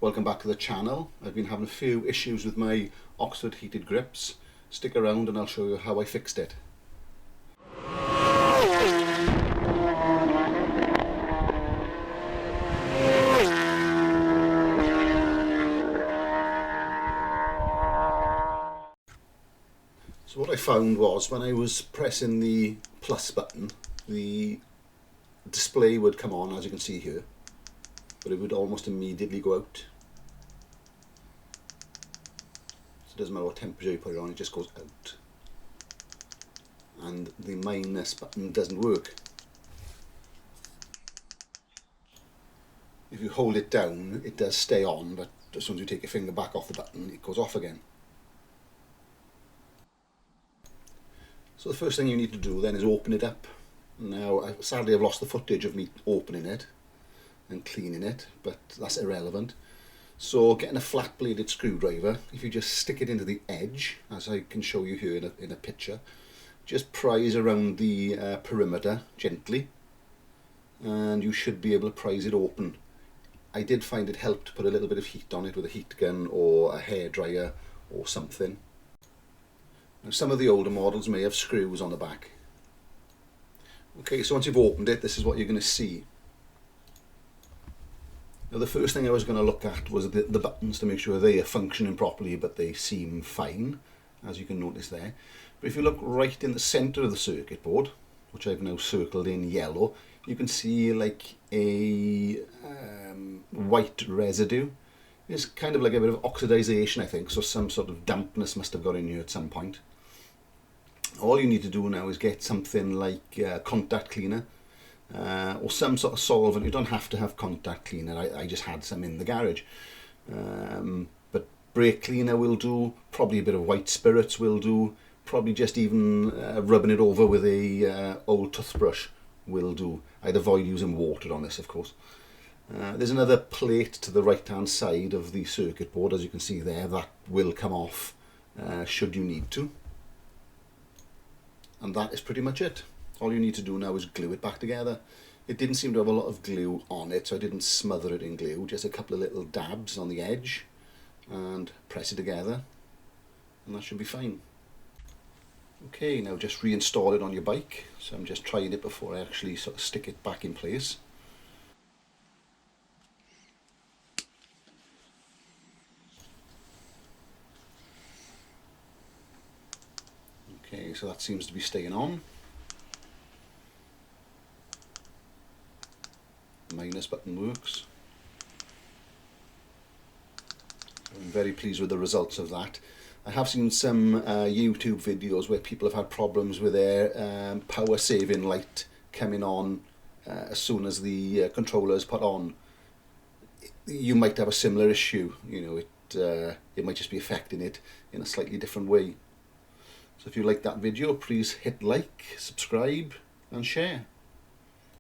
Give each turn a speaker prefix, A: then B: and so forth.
A: Welcome back to the channel. I've been having a few issues with my Oxford heated grips. Stick around and I'll show you how I fixed it. So what I found was when I was pressing the plus button, the display would come on, as you can see here, but it would almost immediately go out. So it doesn't matter what temperature you put it on, it just goes out. And the minus button doesn't work. If you hold it down, it does stay on, but as soon as you take your finger back off the button, it goes off again. So the first thing you need to do then is open it up. Now, sadly I've lost the footage of me opening it and cleaning it, but that's irrelevant. So getting a flat bladed screwdriver, if you just stick it into the edge, as I can show you here in a picture, just prise around the perimeter gently, and you should be able to prise it open. I did find it helped to put a little bit of heat on it with a heat gun or a hairdryer or something. Now, some of the older models may have screws on the back. Okay, so once you've opened it, this is what you're going to see. Now the first thing I was going to look at was the buttons to make sure they are functioning properly, but they seem fine, as you can notice there. But if you look right in the centre of the circuit board, which I've now circled in yellow, you can see like a white residue. It's kind of like a bit of oxidization, I think, so some sort of dampness must have got in here at some point. All you need to do now is get something like contact cleaner or some sort of solvent. You don't have to have contact cleaner, I just had some in the garage. But brake cleaner will do, probably a bit of white spirits will do, probably just even rubbing it over with a old toothbrush will do. I'd avoid using water on this, of course. There's another plate to the right hand side of the circuit board, as you can see there, that will come off should you need to. And that is pretty much it. All you need to do now is glue it back together. It didn't seem to have a lot of glue on it, so I didn't smother it in glue, just a couple of little dabs on the edge and press it together, and that should be fine. Okay, now just reinstall it on your bike. So I'm just trying it before I actually sort of stick it back in place. Okay, so that seems to be staying on. The minus button works. I'm very pleased with the results of that. I have seen some YouTube videos where people have had problems with their power saving light coming on as soon as the controller is put on. You might have a similar issue, you know, it might just be affecting it in a slightly different way. So if you like that video, please hit like, subscribe and share.